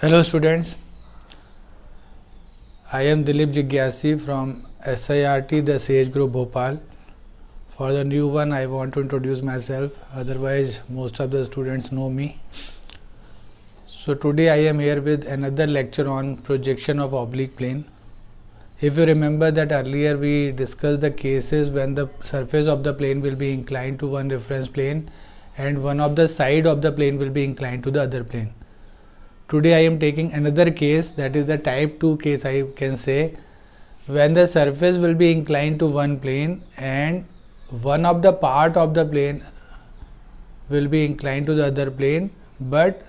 Hello students, I am Dilip Jigyasi from SIRT, the Sage Group Bhopal. For the new one, I want to introduce myself, otherwise most of the students know me. So today I am here with another lecture on projection of oblique plane. If you remember that earlier we discussed the cases when the surface of the plane will be inclined to one reference plane and one of the side of the plane will be inclined to the other plane. Today I am taking another case, that is the type 2 case I can say, when the surface will be inclined to one plane and one of the part of the plane will be inclined to the other plane, but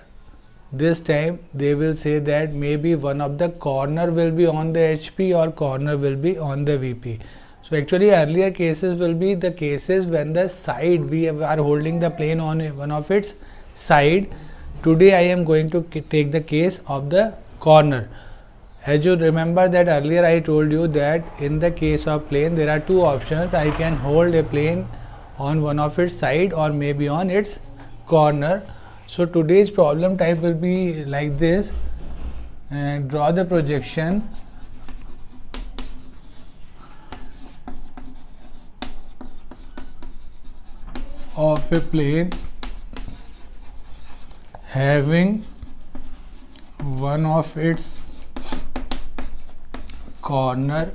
this time they will say that maybe one of the corner will be on the HP or corner will be on the VP. So actually earlier cases will be the cases when the side, we are holding the plane on one of its side. Today I am going to take the case of the corner. As you remember that earlier I told you that in the case of plane there are two options. I can hold a plane on one of its side or maybe on its corner. So today's problem type will be like this. Draw the projection of a plane having one of its corner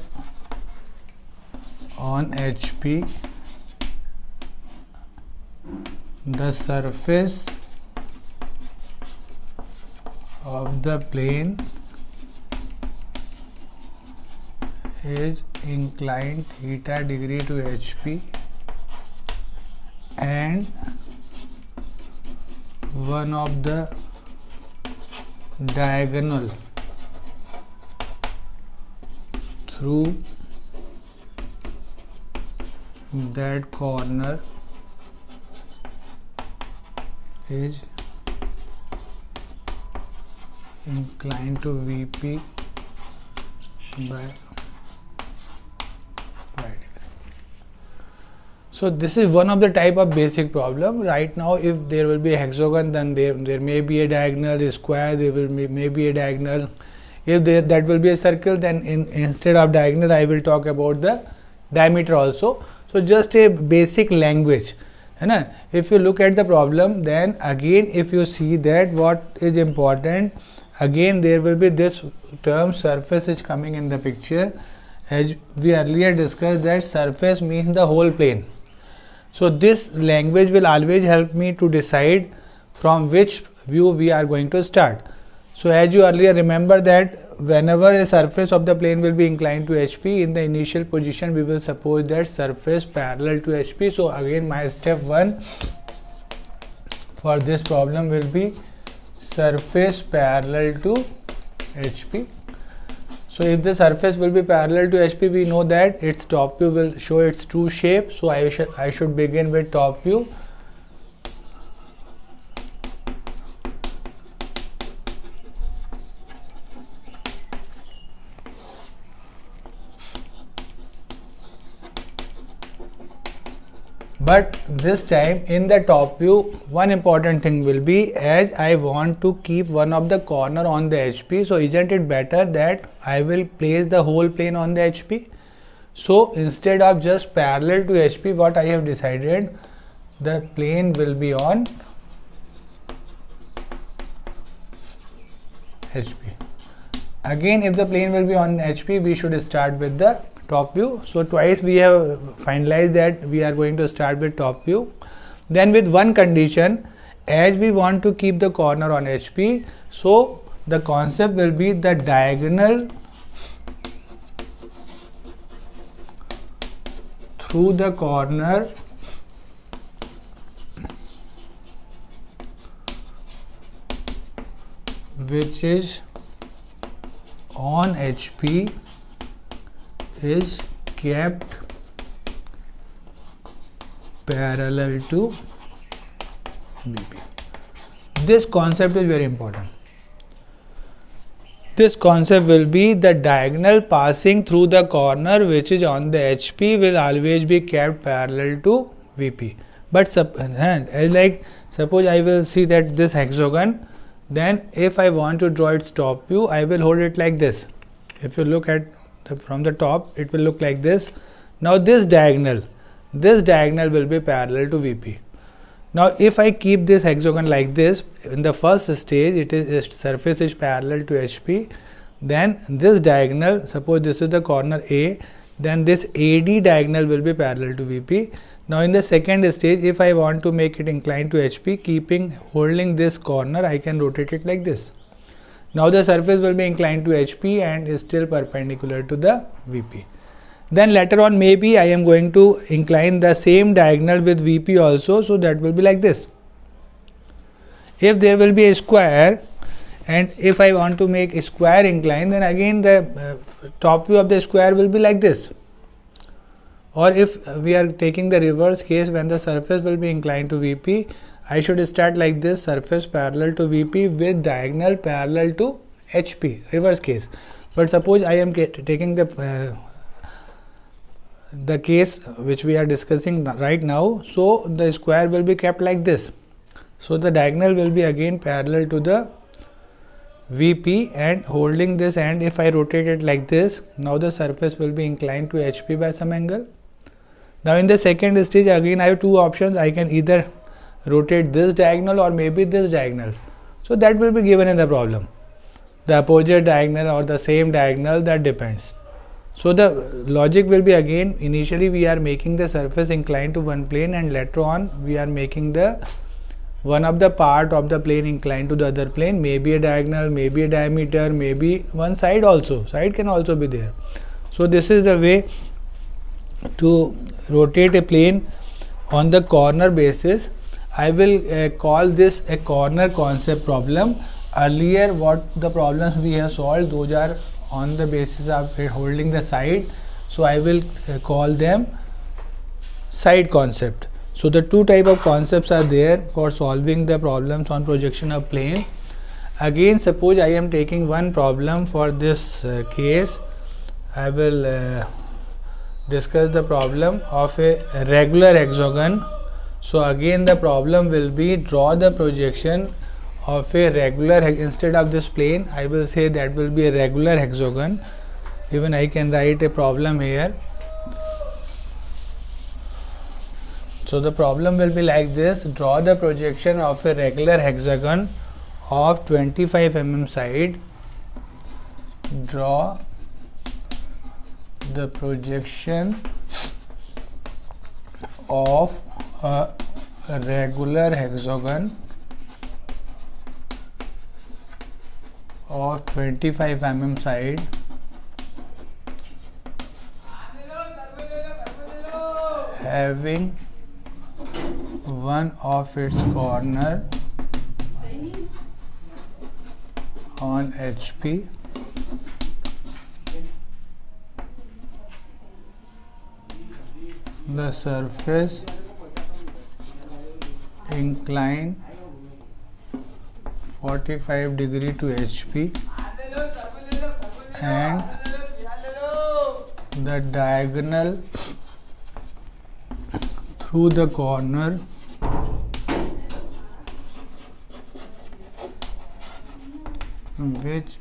on HP, the surface of the plane is inclined theta degree to HP and one of the diagonal through that corner is inclined to VP by 5 degree. So this is one of the type of basic problem. Right now if there will be a hexagon, then there may be a diagonal, a square, there will may be a diagonal. If that will be a circle, then instead of diagonal I will talk about the diameter also. So just a basic language. If you look at the problem, then again if you see that what is important, again there will be this term surface is coming in the picture. As we earlier discussed that surface means the whole plane. So this language will always help me to decide from which view we are going to start. So as you earlier remember that whenever a surface of the plane will be inclined to HP, in the initial position we will suppose that surface parallel to HP. So again my step 1 for this problem will be surface parallel to HP. So if the surface will be parallel to HP, we know that its top view will show its true shape. So I should begin with top view. But this time in the top view, one important thing will be, as I want to keep one of the corner on the HP, so isn't it better that I will place the whole plane on the HP? So instead of just parallel to HP, what I have decided, the plane will be on HP. Again, if the plane will be on HP, we should start with the top view. So twice we have finalized that we are going to start with top view. Then with one condition, as we want to keep the corner on HP, so the concept will be the diagonal through the corner which is on HP is kept parallel to VP. This concept is very important. This concept will be the diagonal passing through the corner which is on the HP will always be kept parallel to VP. But suppose I will see that this hexagon, Then if I want to draw its top view, I will hold it like this. If you look at from the top, it will look like this. Now this diagonal will be parallel to VP. Now if I keep this hexagon like this, in the first stage its surface is parallel to HP. Then this diagonal, suppose this is the corner A, then this AD diagonal will be parallel to VP. Now in the second stage, if I want to make it inclined to HP, holding this corner, I can rotate it like this. Now the surface will be inclined to HP and is still perpendicular to the VP. Then later on, maybe I am going to incline the same diagonal with VP also, so that will be like this. If there will be a square, and if I want to make a square incline, then again the top view of the square will be like this. Or if we are taking the reverse case, when the surface will be inclined to VP, I should start like this, surface parallel to VP with diagonal parallel to HP, reverse case. But suppose I am taking the case which we are discussing right now, so the square will be kept like this. So the diagonal will be again parallel to the VP and holding this, and if I rotate it like this, now the surface will be inclined to HP by some angle. Now in the second stage, again I have two options. I can either rotate this diagonal or maybe this diagonal. So that will be given in the problem. The opposite diagonal or the same diagonal, that depends. So the logic will be, again, initially we are making the surface inclined to one plane, and later on we are making the one of the part of the plane inclined to the other plane, maybe a diagonal, maybe a diameter, maybe one side also. Side can also be there. So this is the way to rotate a plane on the corner basis. I will call this a corner concept problem. Earlier what the problems we have solved, those are on the basis of holding the side. So I will call them side concept. So the two type of concepts are there for solving the problems on projection of plane. Again, suppose I am taking one problem for this case. I will discuss the problem of a regular hexagon. So again the problem will be draw the projection of a regular, instead of this plane I will say that will be a regular hexagon. Even I can write a problem here. So the problem will be like this: draw the projection of a regular hexagon of 25 mm side. Draw the projection of a regular hexagon of 25 mm side having one of its corner on HP the surface inclined 45 degree to HP and the diagonal through the corner which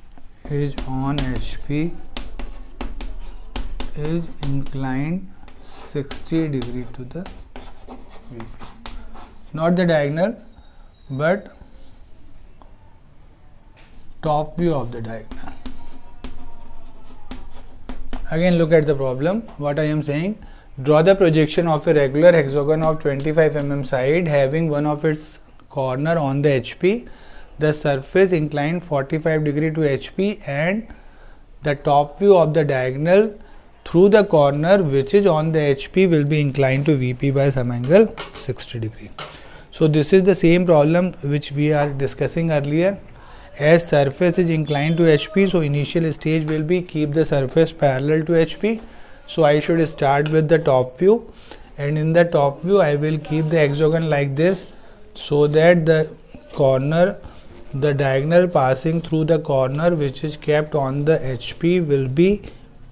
is on HP is inclined 60 degree to the VP. Not the diagonal but top view of the diagonal. Again look at the problem. What I am saying, draw the projection of a regular hexagon of 25 mm side having one of its corner on the HP, the surface inclined 45 degree to HP and the top view of the diagonal through the corner which is on the HP will be inclined to VP by some angle 60 degree. So this is the same problem which we are discussing earlier. As surface is inclined to HP, so initial stage will be keep the surface parallel to HP. So I should start with the top view, and in the top view I will keep the hexagon like this, so that the corner, the diagonal passing through the corner which is kept on the HP will be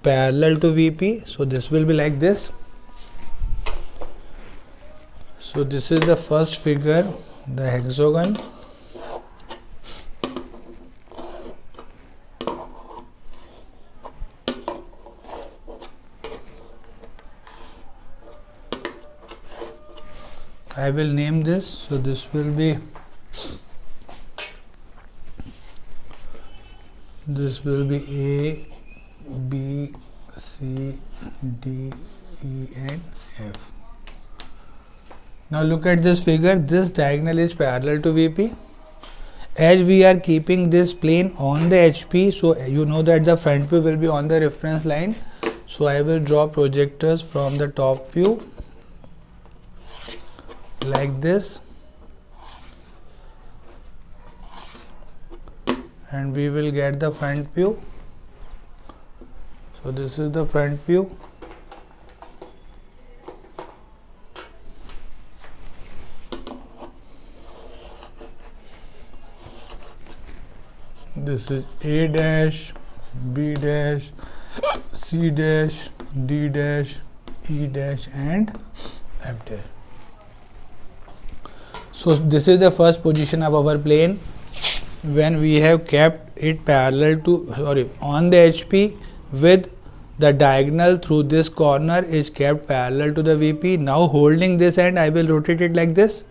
parallel to VP. So this will be like this. So this is the first figure, the hexagon. I will name this. So this will be A, B, C, D, E and F. Now look at this figure. This diagonal is parallel to VP. As we are keeping this plane on the HP, so you know that the front view will be on the reference line. So I will draw projectors from the top view like this, and we will get the front view. So this is the front view. This is A dash, B dash, C dash, D dash, E dash and F dash. So this is the first position of our plane when we have kept it parallel to on the HP with the diagonal through this corner is kept parallel to the VP. Now holding this end, I will rotate it like this.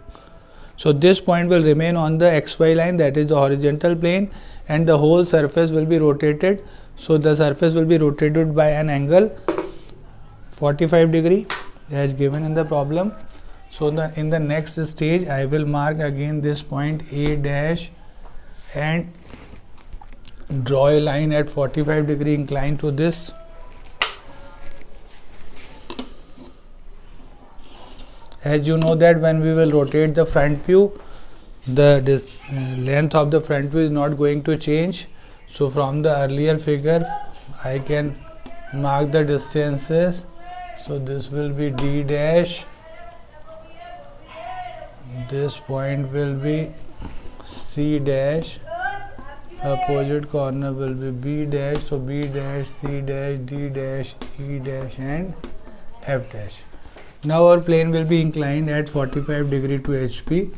So this point will remain on the XY line, that is the horizontal plane, and the whole surface will be rotated. So the surface will be rotated by an angle 45 degree as given in the problem. So in the next stage I will mark again this point A dash and draw a line at 45 degree inclined to this. As you know that when we will rotate the front view, the length of the front view is not going to change. So from the earlier figure I can mark the distances. So this will be D dash, this point will be C dash, opposite corner will be B dash. So B dash, C dash, D dash, E dash and F dash. Now our plane will be inclined at 45 degree to HP.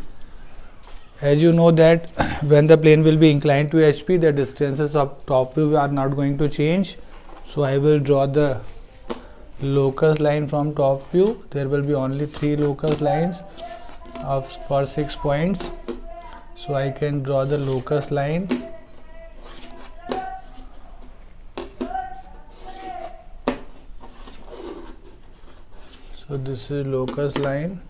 As you know that when the plane will be inclined to HP, the distances of top view are not going to change. So I will draw the locus line from top view. There will be only 3 locus lines for 6 points. So I can draw the locus line. So this is locus line.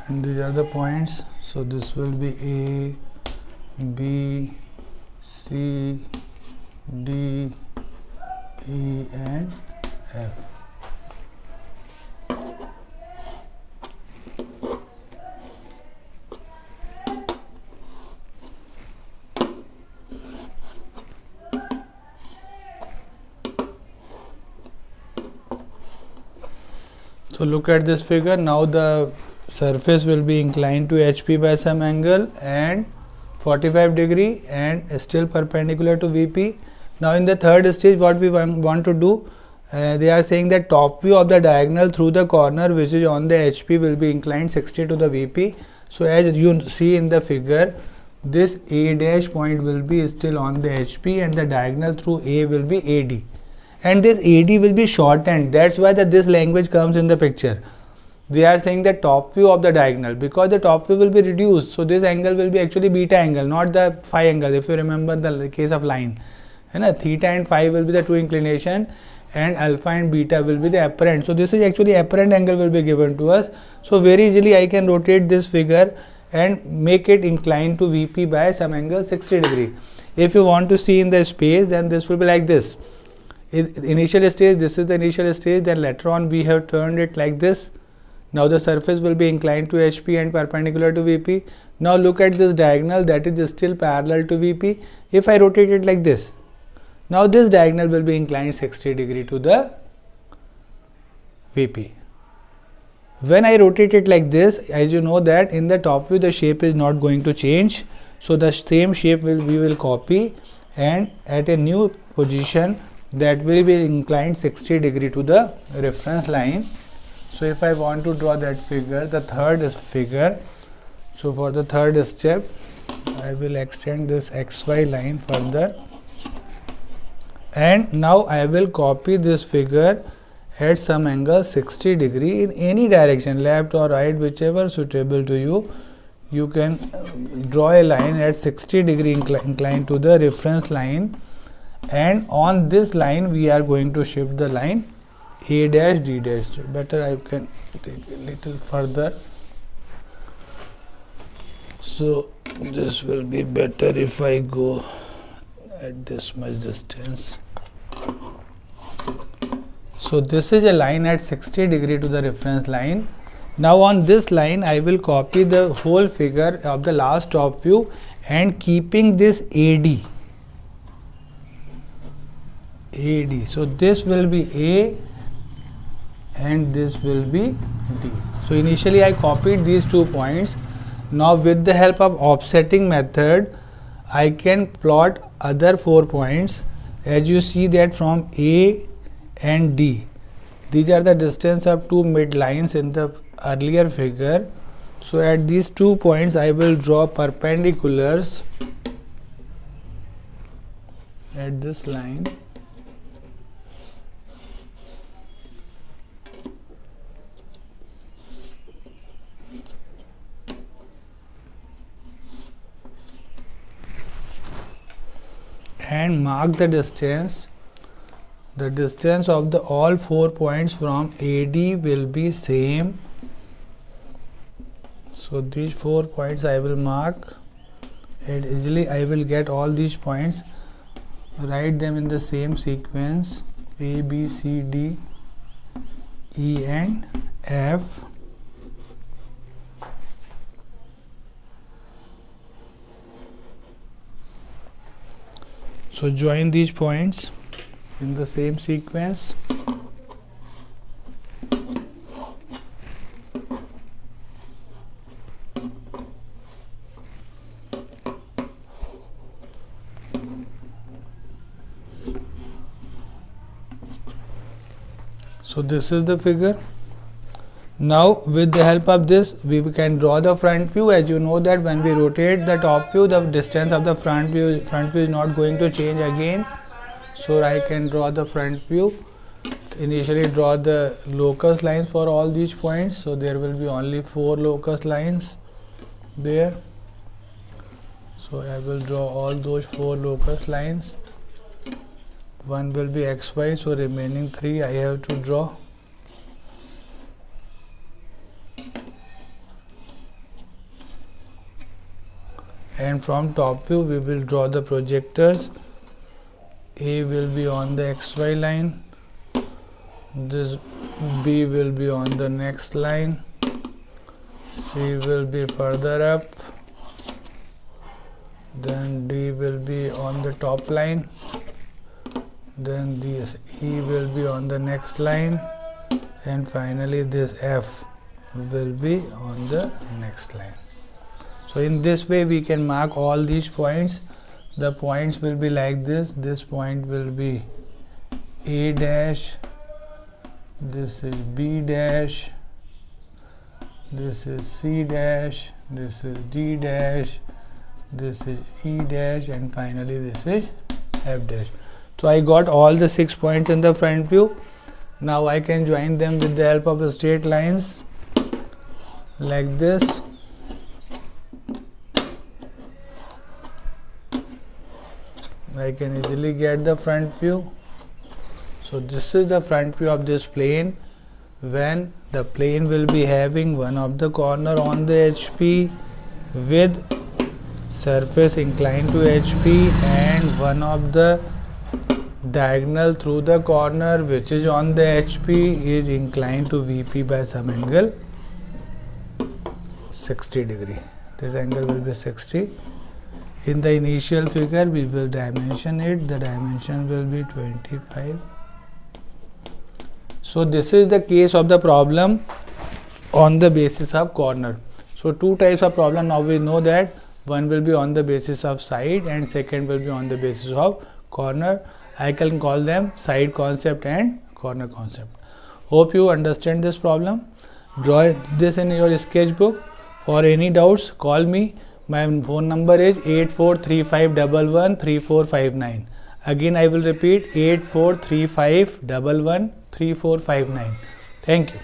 And these are the points. So this will be A, B, C, D, E and F. So look at this figure. Now the surface will be inclined to HP by some angle and 45 degree and still perpendicular to VP. Now in the third stage what we want to do, they are saying that top view of the diagonal through the corner which is on the HP will be inclined 60 to the VP. So as you see in the figure, this A dash point will be still on the HP and the diagonal through A will be AD. And this AD will be shortened. That's why this language comes in the picture. They are saying that top view of the diagonal, because the top view will be reduced, so this angle will be actually beta angle, not the phi angle. If you remember the case of line, theta and phi will be the true inclination and alpha and beta will be the apparent. So this is actually apparent angle will be given to us. So very easily I can rotate this figure and make it inclined to VP by some angle 60 degree. If you want to see in the space, then this will be like this. Initial stage, this is the initial stage, then later on we have turned it like this. Now the surface will be inclined to HP and perpendicular to VP. Now look at this diagonal, that is still parallel to VP. If I rotate it like this, now this diagonal will be inclined 60 degree to the VP. When I rotate it like this, as you know that in the top view the shape is not going to change. So the same shape we will copy, and at a new position that will be inclined 60 degree to the reference line. So if I want to draw that figure, the third is figure. So for the third step, I will extend this XY line further, and now I will copy this figure at some angle 60 degree in any direction, left or right, whichever suitable to you. You can draw a line at 60 degree inclined to the reference line, and on this line we are going to shift the line A dash D dash. Better I can take a little further. So this will be better if I go at this much distance. So this is a line at 60 degree to the reference line. Now on this line I will copy the whole figure of the last top view and keeping this AD. So this will be A and this will be D. So initially I copied these 2 points. Now with the help of offsetting method, I can plot other 4 points. As you see that from A and D, these are the distance of 2 midlines in the earlier figure. So at these 2 points I will draw perpendiculars at this line. And mark the distance. The distance of the all 4 points from AD will be same. So these 4 points I will mark, and easily I will get all these points, write them in the same sequence: A, B, C, D, E and F. So join these points in the same sequence. So this is the figure. Now with the help of this we can draw the front view. As you know that when we rotate the top view, the distance of the front view is not going to change again. So I can draw the front view. Initially draw the locus lines for all these points. So there will be only 4 locus lines there. So I will draw all those 4 locus lines. One will be XY, so remaining 3 I have to draw. And from top view we will draw the projectors. A will be on the XY line, this B will be on the next line, C will be further up, then D will be on the top line, then this E will be on the next line, and finally this F will be on the next line. So in this way we can mark all these points. The points will be like this. This point will be A dash, this is B dash, this is C dash, this is D dash, this is E dash, and finally this is F dash. So I got all the 6 points in the front view. Now I can join them with the help of straight lines like this. I can easily get the front view. So this is the front view of this plane, when the plane will be having one of the corner on the HP with surface inclined to HP, and one of the diagonal through the corner which is on the HP is inclined to VP by some angle 60 degree. This angle will be 60. In the initial figure we will dimension it. The dimension will be 25. So this is the case of the problem on the basis of corner. So 2 types of problem now we know that. One will be on the basis of side and second will be on the basis of corner. I can call them side concept and corner concept. Hope you understand this problem. Draw this in your sketchbook. For any doubts, call me. My phone number is 8435113459. Again, I will repeat 8435113459. Thank you.